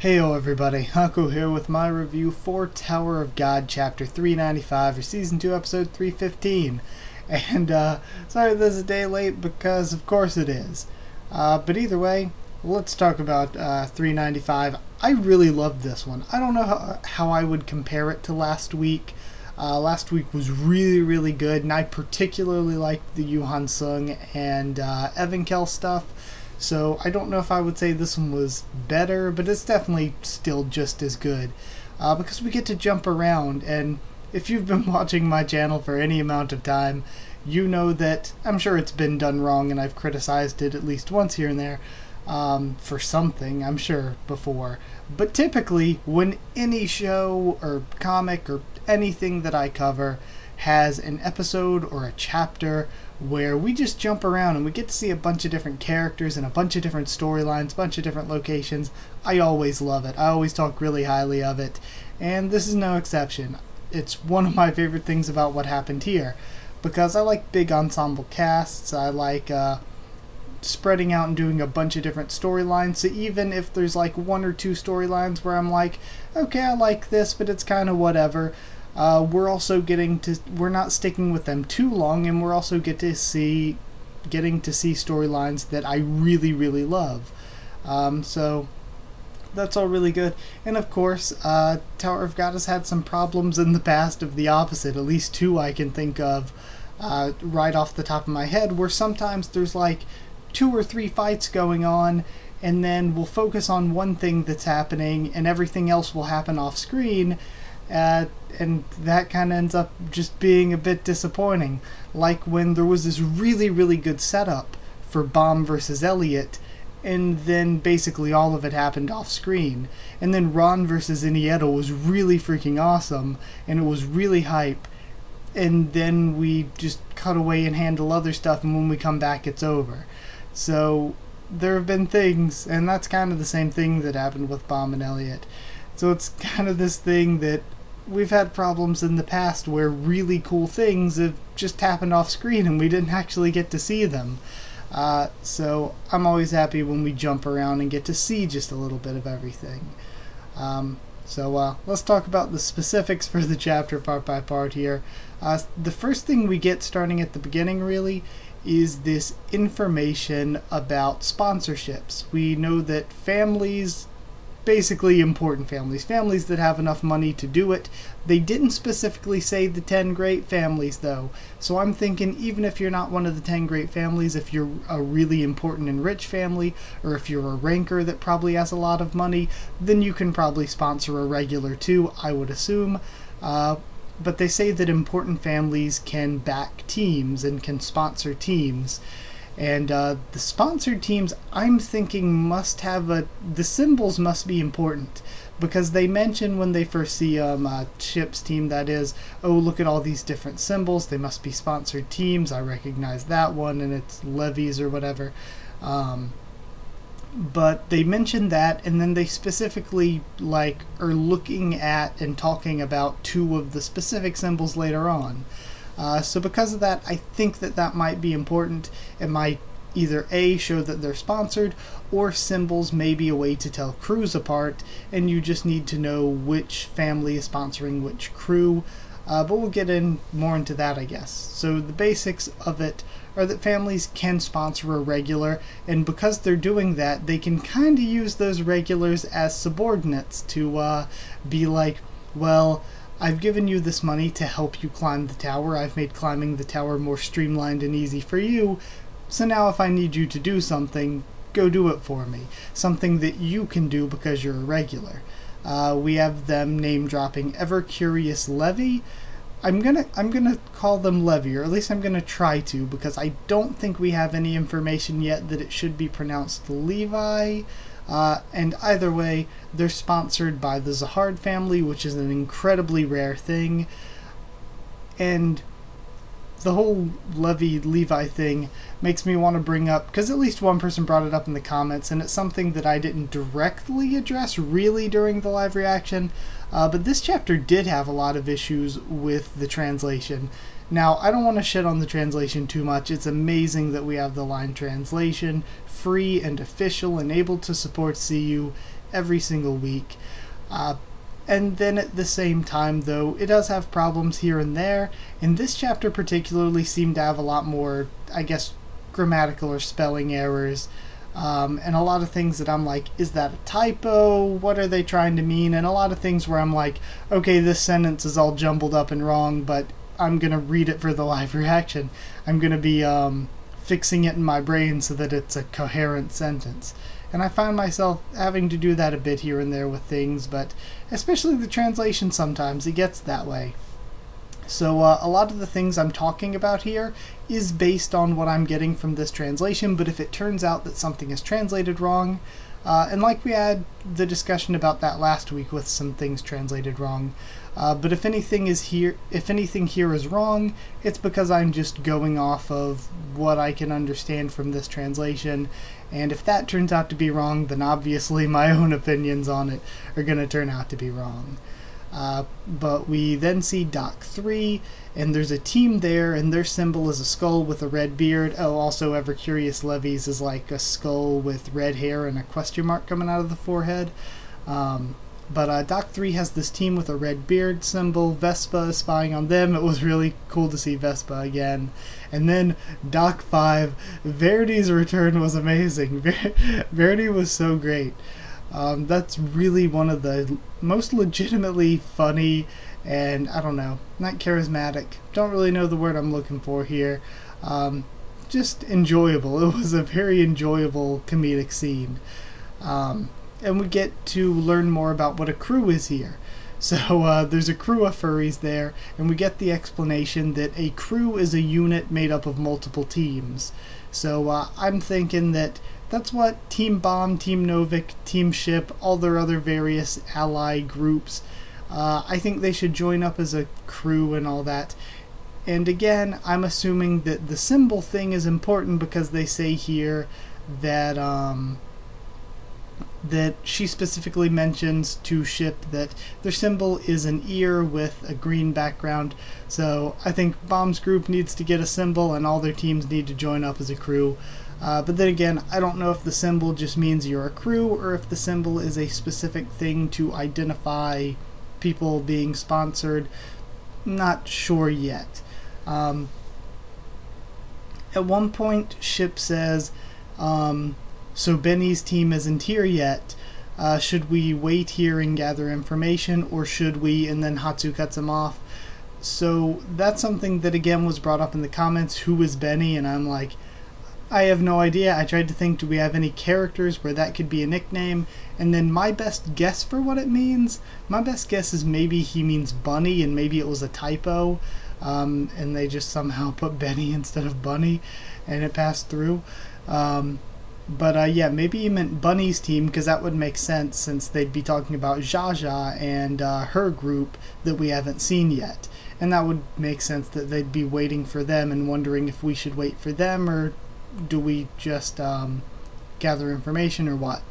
Heyo everybody, Haku here with my review for Tower of God Chapter 395 or Season 2 Episode 315. And sorry this is a day late because of course it is. But either way, let's talk about 395. I really loved this one. I don't know how I would compare it to last week. Last week was really good, and I particularly liked the Yuhan Sung and Evankel stuff. So I don't know if I would say this one was better, but it's definitely still just as good. Because we get to jump around, and if you've been watching my channel for any amount of time, you know that I'm sure it's been done wrong, and I've criticized it at least once here and there for something, I'm sure, before. But typically, when any show or comic or anything that I cover has an episode or a chapter where we just jump around and we get to see a bunch of different characters and a bunch of different storylines, a bunch of different locations, I always love it. I always talk really highly of it, and this is no exception. It's one of my favorite things about what happened here, because I like big ensemble casts. I like spreading out and doing a bunch of different storylines, so even if there's like one or two storylines where I'm like, okay, I like this, but it's kind of whatever, we're also we're not sticking with them too long, and we're also getting to see storylines that I really love. So that's all really good. And of course, Tower of God has had some problems in the past of the opposite, at least two I can think of right off the top of my head, where sometimes there's like 2 or 3 fights going on, and then we'll focus on one thing that's happening and everything else will happen off screen. And that kind of ends up just being a bit disappointing. Like when there was this really good setup for Bomb versus Elliot, and then basically all of it happened off screen. And then Ron versus Inieto was really freaking awesome, and it was really hype. And then we just cut away and handle other stuff, and when we come back it's over. So there have been things, and that's kind of the same thing that happened with Bomb and Elliot. So it's kind of this thing that we've had problems in the past where really cool things have just happened off screen and we didn't actually get to see them. So I'm always happy when we jump around and get to see just a little bit of everything. So let's talk about the specifics for the chapter part by part here. The first thing we get starting at the beginning really is this information about sponsorships. We know that families, basically important families that have enough money to do it. They didn't specifically say the 10 great families though, so I'm thinking even if you're not one of the 10 great families, if you're a really important and rich family, or if you're a ranker that probably has a lot of money, then you can probably sponsor a regular too, I would assume. But they say that important families can back teams and can sponsor teams. And the sponsored teams, I'm thinking must have the symbols must be important, because they mention when they first see Chip's team, that is, oh, look at all these different symbols, they must be sponsored teams. I recognize that one, and it's levies or whatever. But they mention that, and then they specifically like are looking at and talking about 2 of the specific symbols later on. So because of that, I think that might be important. It might either A, show that they're sponsored, or symbols may be a way to tell crews apart, and you just need to know which family is sponsoring which crew. But we'll get more into that, I guess. So the basics of it are that families can sponsor a regular, and because they're doing that, they can kind of use those regulars as subordinates to be like, well, I've given you this money to help you climb the tower. I've made climbing the tower more streamlined and easy for you. So now if I need you to do something, go do it for me. Something that you can do because you're a regular. We have them name dropping Ever Curious Levy. I'm gonna call them Levy, or at least I'm gonna try to, because I don't think we have any information yet that it should be pronounced Levi. And either way, they're sponsored by the Zahard family, which is an incredibly rare thing. And the whole Levi thing makes me want to bring up, because at least one person brought it up in the comments, and it's something that I didn't directly address really during the live reaction, but this chapter did have a lot of issues with the translation. Now, I don't want to shit on the translation too much. It's amazing that we have the line translation, free and official, and able to support CU, every single week. And then at the same time, though, it does have problems here and there, and this chapter particularly seemed to have a lot more, I guess, grammatical or spelling errors, and a lot of things that I'm like, is that a typo? What are they trying to mean? And a lot of things where I'm like, okay, this sentence is all jumbled up and wrong, but I'm going to read it for the live reaction. I'm going to be fixing it in my brain so that it's a coherent sentence. And I find myself having to do that a bit here and there with things, but especially the translation sometimes, it gets that way. So a lot of the things I'm talking about here is based on what I'm getting from this translation, but if it turns out that something is translated wrong, and like we had the discussion about that last week with some things translated wrong, but if anything here is wrong, it's because I'm just going off of what I can understand from this translation, and if that turns out to be wrong, then obviously my own opinions on it are going to turn out to be wrong. But we then see Dock 3, and there's a team there, and their symbol is a skull with a red beard. Oh, also Ever Curious Levy's is like a skull with red hair and a question mark coming out of the forehead. But Dock 3 has this team with a red beard symbol. Vespa is spying on them. It was really cool to see Vespa again. And then Dock 5, Verity's return was amazing. Verity was so great. That's really one of the most legitimately funny and, I don't know, not charismatic. Don't really know the word I'm looking for here. Just enjoyable. It was a very enjoyable comedic scene. And we get to learn more about what a crew is here. So there's a crew of furries there, and we get the explanation that a crew is a unit made up of multiple teams. So I'm thinking that that's what Team Bomb, Team Novik, Team Ship, all their other various ally groups, I think they should join up as a crew and all that. And again, I'm assuming that the symbol thing is important because they say here that that she specifically mentions to Ship that their symbol is an ear with a green background. So I think Bomb's group needs to get a symbol and all their teams need to join up as a crew. But then again, I don't know if the symbol just means you're a crew or if the symbol is a specific thing to identify people being sponsored. Not sure yet. At one point, Ship says, so Benny's team isn't here yet. Should we wait here and gather information, or should we? And then Hatsu cuts him off. So that's something that again was brought up in the comments. Who is Benny? And I'm like, I have no idea. I tried to think, do we have any characters where that could be a nickname? And then my best guess for what it means, my best guess is maybe he means Bunny, and maybe it was a typo, and they just somehow put Benny instead of Bunny, and it passed through. But yeah, maybe he meant Bunny's team, because that would make sense since they'd be talking about Jaja and her group that we haven't seen yet. And that would make sense that they'd be waiting for them and wondering if we should wait for them, or do we just gather information, or what?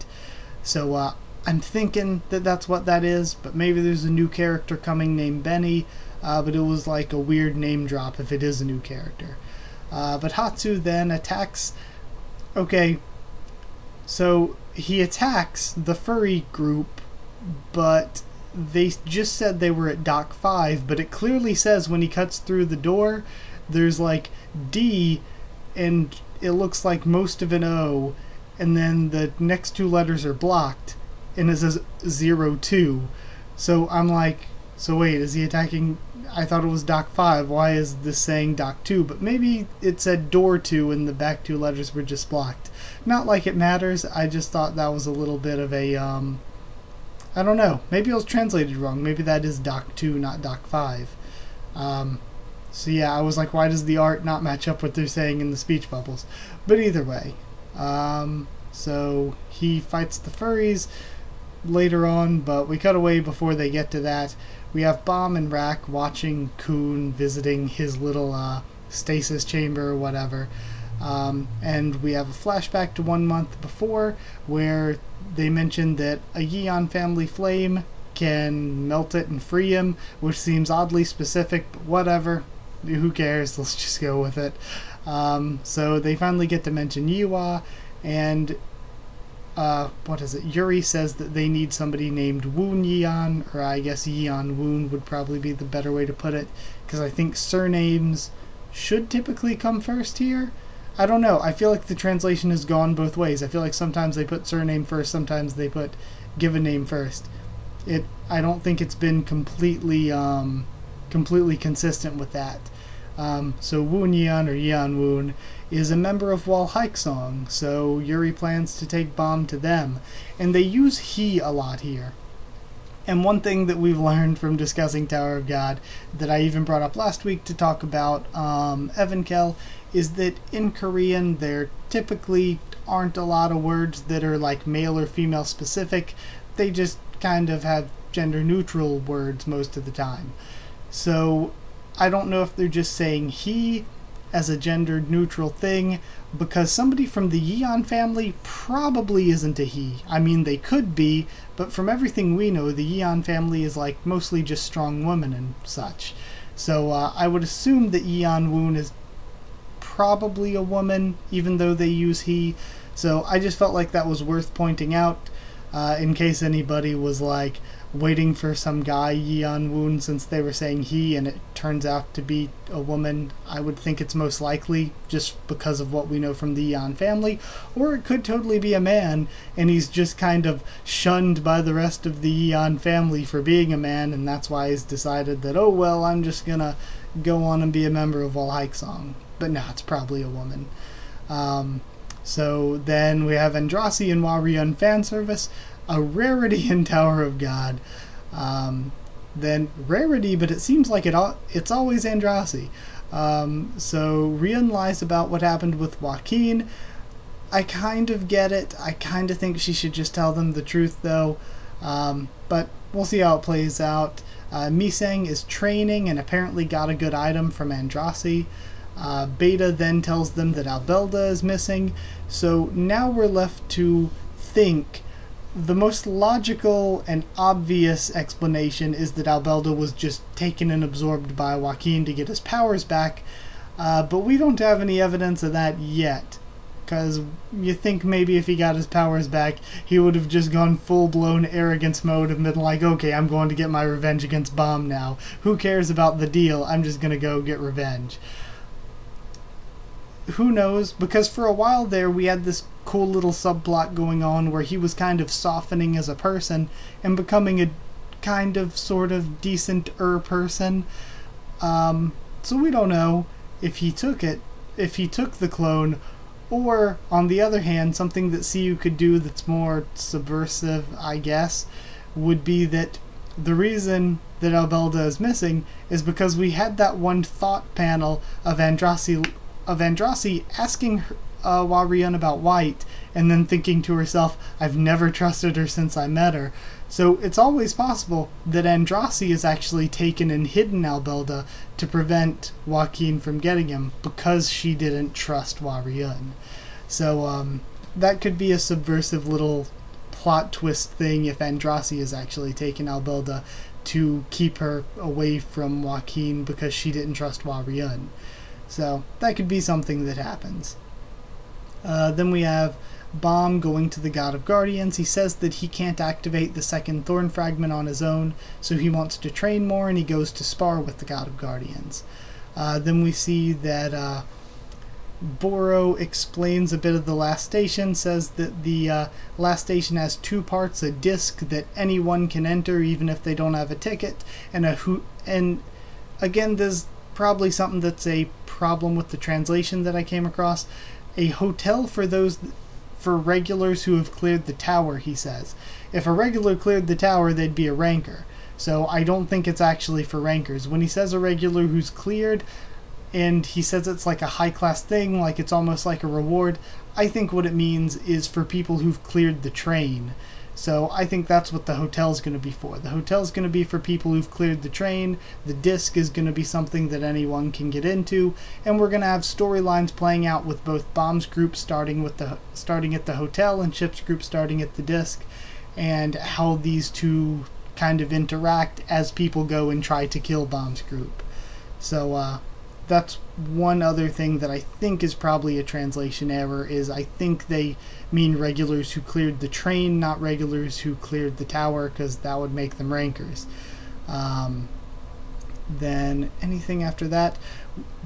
So I'm thinking that that's what that is, but maybe there's a new character coming named Benny, but it was like a weird name drop if it is a new character. But Hatsu then attacks... Okay, so he attacks the furry group, but they just said they were at Dock 5, but it clearly says when he cuts through the door, there's like D, and it looks like most of an O, and then the next two letters are blocked, and it says 02. So I'm like, so wait, is he attacking? I thought it was Dock 5. Why is this saying Dock 2? But maybe it said Door 2 and the back two letters were just blocked. Not like it matters. I just thought that was a little bit of a, I don't know. Maybe it was translated wrong. Maybe that is Dock 2, not Dock 5. So yeah, I was like, why does the art not match up what they're saying in the speech bubbles? But either way. So he fights the furries later on, but we cut away before they get to that. We have Bomb and Rack watching Kun visiting his little stasis chamber or whatever. And we have a flashback to 1 month before where they mentioned that a Yeon family flame can melt it and free him, which seems oddly specific, but whatever. Who cares? Let's just go with it. So they finally get to mention Yiwa, and what is it? Yuri says that they need somebody named Woon Yeon, or I guess Yeon Woon would probably be the better way to put it, because I think surnames should typically come first here. I don't know. I feel like the translation has gone both ways. I feel like sometimes they put surname first, sometimes they put given name first. I don't think it's been completely consistent with that. So Woon Yeon, or Yeon Woon, is a member of Wall Haeksong, so Yuri plans to take Bomb to them. And they use he a lot here. And one thing that we've learned from discussing Tower of God, that I even brought up last week to talk about Evankel, is that in Korean there typically aren't a lot of words that are like male or female specific. They just kind of have gender neutral words most of the time. So I don't know if they're just saying he as a gender neutral thing, because somebody from the Yeon family probably isn't a he. I mean, they could be, but from everything we know, the Yeon family is like mostly just strong women and such. So I would assume that Yeon Woon is probably a woman, even though they use he. So I just felt like that was worth pointing out, in case anybody was like waiting for some guy, Yeon Woon, since they were saying he and it turns out to be a woman. I would think it's most likely just because of what we know from the Yeon family, or it could totally be a man and he's just kind of shunned by the rest of the Yeon family for being a man, and that's why he's decided that, oh well, I'm just gonna go on and be a member of Wall Haeksong. But no, it's probably a woman. So then we have Andrasi and Warrior fan service, a rarity in Tower of God. Then rarity, but it seems like it's always Andrasi. So Rian lies about what happened with Joaquin. I kind of get it. I kind of think she should just tell them the truth, though. But we'll see how it plays out. Misang is training and apparently got a good item from Andrasi. Beta then tells them that Albelda is missing. So now we're left to think. The most logical and obvious explanation is that Albelda was just taken and absorbed by Joaquin to get his powers back, but we don't have any evidence of that yet, because you think maybe if he got his powers back, he would have just gone full-blown arrogance mode and been like, okay, I'm going to get my revenge against Bomb now. Who cares about the deal? I'm just going to go get revenge. Who knows? Because for a while there we had this cool little subplot going on where he was kind of softening as a person and becoming a kind of sort of decent-er person. So we don't know if he took the clone, or on the other hand, something that Siu could do that's more subversive, I guess, would be that the reason that Albelda is missing is because we had that one thought panel of Andrasi asking Warrior about White, and then thinking to herself, I've never trusted her since I met her. So it's always possible that Andrasi has actually taken and hidden Albelda to prevent Joaquin from getting him, because she didn't trust Warrior. So that could be a subversive little plot twist thing if Andrasi has actually taken Albelda to keep her away from Joaquin because she didn't trust Warrior. So that could be something that happens. Then we have Bomb going to the God of Guardians. He says that he can't activate the second Thorn Fragment on his own, so he wants to train more, and he goes to spar with the God of Guardians. Then we see that Boro explains a bit of the last station, says that the last station has two parts, a disc that anyone can enter even if they don't have a ticket, and again, there's probably something that's a problem with the translation that I came across. A hotel for regulars who have cleared the tower, he says. If a regular cleared the tower, they'd be a ranker. So I don't think it's actually for rankers. When he says a regular who's cleared, and he says it's like a high-class thing, like it's almost like a reward, I think what it means is for people who've cleared the train. So I think that's what the hotel's going to be for. The hotel's going to be for people who've cleared the train, the disc is going to be something that anyone can get into, and we're going to have storylines playing out with both Bomb's group starting at the hotel and Chip's group starting at the disc, and how these two kind of interact as people go and try to kill Bomb's group. So that's one other thing that I think is probably a translation error, is I think they mean regulars who cleared the train, not regulars who cleared the tower, because that would make them rankers. Then anything after that,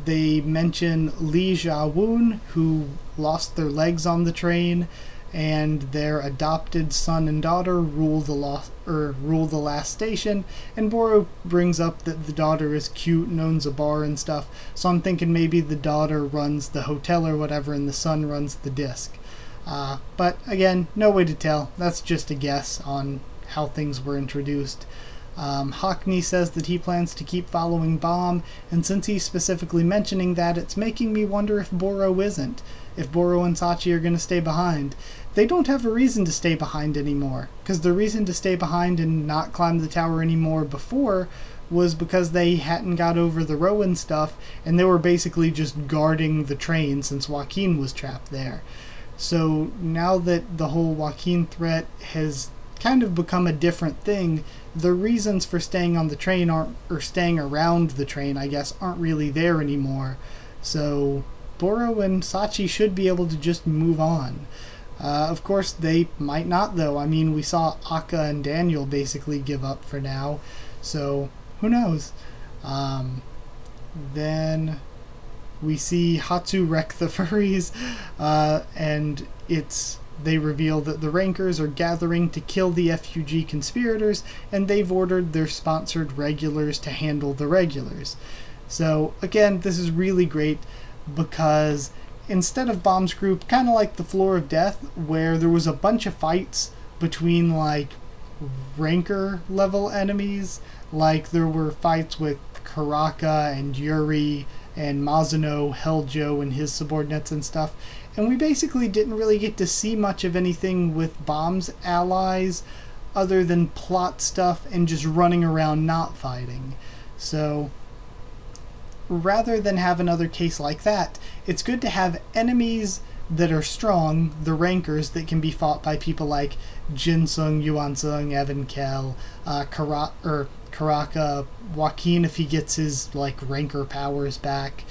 they mention Li Jiawun, who lost their legs on the train, and their adopted son and daughter rule the last station. And Boro brings up that the daughter is cute and owns a bar and stuff, so I'm thinking maybe the daughter runs the hotel or whatever, and the son runs the disc. But again, no way to tell. That's just a guess on how things were introduced. Haku says that he plans to keep following Bomb, and since he's specifically mentioning that, it's making me wonder if Boro isn't. If Boro and Sachi are going to stay behind. They don't have a reason to stay behind anymore, because the reason to stay behind and not climb the tower anymore before was because they hadn't got over the Rowan stuff, and they were basically just guarding the train since Joaquin was trapped there. So now that the whole Joaquin threat has kind of become a different thing, the reasons for staying on the train aren't, or staying around the train, I guess, aren't really there anymore. So Boro and Sachi should be able to just move on. Of course, they might not, though. I mean, we saw Akka and Daniel basically give up for now, so who knows? Then we see Hatsu wreck the furries, and they reveal that the Rankers are gathering to kill the FUG conspirators, and they've ordered their sponsored regulars to handle the regulars. So again, this is really great, because instead of Bomb's group, kind of like the Floor of Death, where there was a bunch of fights between like ranker level enemies, like there were fights with Karaka and Yuri and Mazuno, Helljo and his subordinates and stuff, and we basically didn't really get to see much of anything with Bomb's allies other than plot stuff and just running around not fighting. So rather than have another case like that, it's good to have enemies that are strong, the rankers that can be fought by people like Jinsung, Yuansung, Evan Kell, Karaka, Joaquin if he gets his like ranker powers back,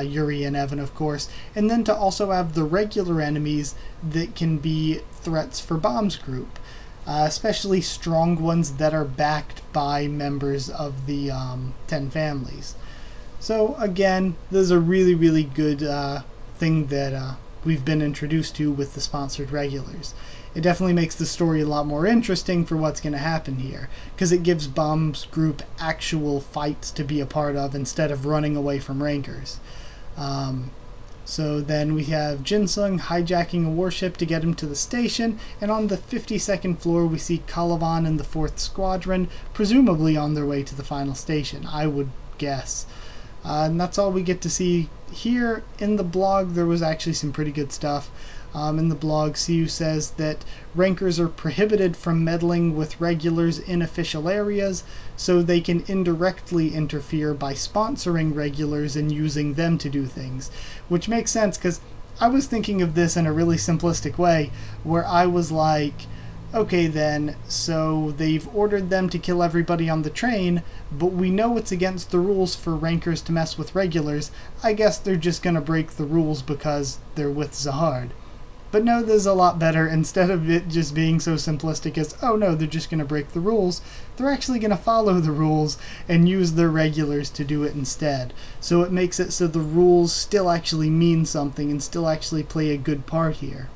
Yuri and Evan of course, and then to also have the regular enemies that can be threats for Bomb's group, especially strong ones that are backed by members of the 10 families. So again, this is a really, really good thing that we've been introduced to with the sponsored regulars. It definitely makes the story a lot more interesting for what's going to happen here, because it gives Bomb's group actual fights to be a part of instead of running away from rankers. So then we have Jinsung hijacking a warship to get him to the station, and on the 52nd floor we see Calavan and the 4th Squadron, presumably on their way to the final station, I would guess. And that's all we get to see here. In the blog there was actually some pretty good stuff. In the blog, Siu says that rankers are prohibited from meddling with regulars in official areas, so they can indirectly interfere by sponsoring regulars and using them to do things. Which makes sense, because I was thinking of this in a really simplistic way, where I was like, okay then, so they've ordered them to kill everybody on the train, but we know it's against the rules for rankers to mess with regulars. I guess they're just gonna break the rules because they're with Zahard. But no, this is a lot better. Instead of it just being so simplistic as, oh no, they're just gonna break the rules, they're actually gonna follow the rules and use their regulars to do it instead. So it makes it so the rules still actually mean something and still actually play a good part here.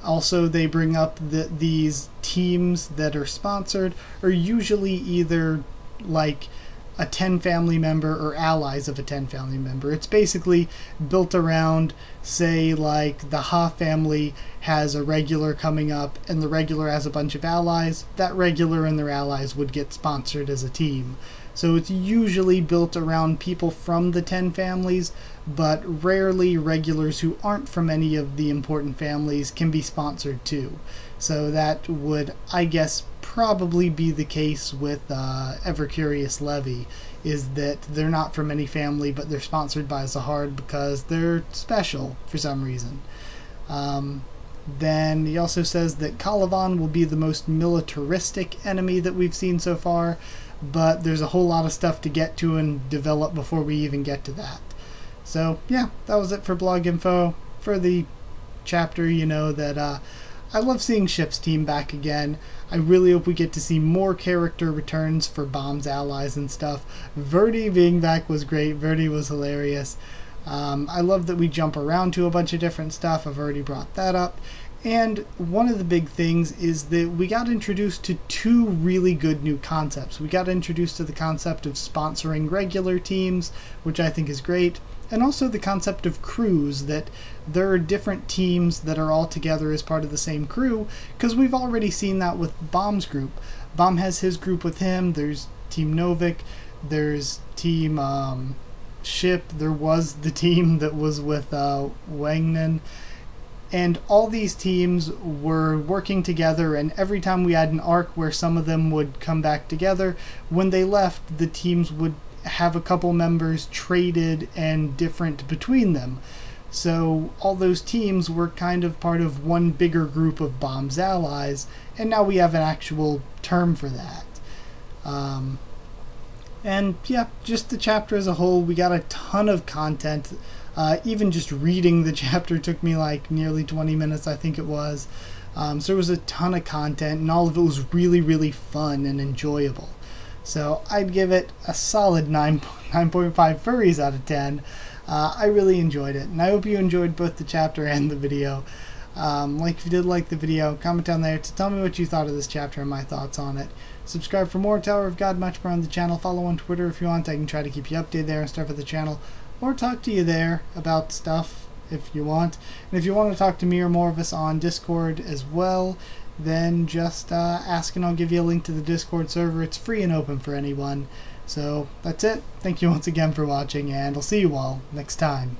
Also, they bring up that these teams that are sponsored are usually either like a 10 family member or allies of a 10 family member. It's basically built around, say, like the Ha family has a regular coming up and the regular has a bunch of allies. That regular and their allies would get sponsored as a team. So it's usually built around people from the 10 families, but rarely regulars who aren't from any of the important families can be sponsored too. So that would, I guess, probably be the case with Ever Curious Levy, is that they're not from any family, but they're sponsored by Zahard because they're special for some reason. Then he also says that Calavan will be the most militaristic enemy that we've seen so far, but there's a whole lot of stuff to get to and develop before we even get to that. So yeah, that was it for blog info for the chapter. You know that I love seeing Ship's team back again. I really hope we get to see more character returns for Bomb's allies and stuff. Verdi being back was great. Verdi was hilarious. I love that we jump around to a bunch of different stuff. I've already brought that up. And one of the big things is that we got introduced to two really good new concepts. We got introduced to the concept of sponsoring regular teams, which I think is great, and also the concept of crews, that there are different teams that are all together as part of the same crew, because we've already seen that with Bomb's group. Bomb has his group with him. There's Team Novik, there's Team Ship, there was the team that was with Wangnan. And all these teams were working together, and every time we had an arc where some of them would come back together, when they left, the teams would have a couple members traded and different between them. So all those teams were kind of part of one bigger group of Bomb's allies, and now we have an actual term for that. And yeah, just the chapter as a whole, we got a ton of content. Even just reading the chapter took me like nearly 20 minutes, I think it was. So there was a ton of content, and all of it was really, really fun and enjoyable. So I'd give it a solid 9.5 furries out of 10. I really enjoyed it, and I hope you enjoyed both the chapter and the video. If you did like the video, comment down there to tell me what you thought of this chapter and my thoughts on it. Subscribe for more Tower of God, much more on the channel. Follow on Twitter if you want. I can try to keep you updated there and stuff at the channel, or talk to you there about stuff if you want. And if you want to talk to me or more of us on Discord as well, then just ask and I'll give you a link to the Discord server. It's free and open for anyone. So that's it. Thank you once again for watching, and I'll see you all next time.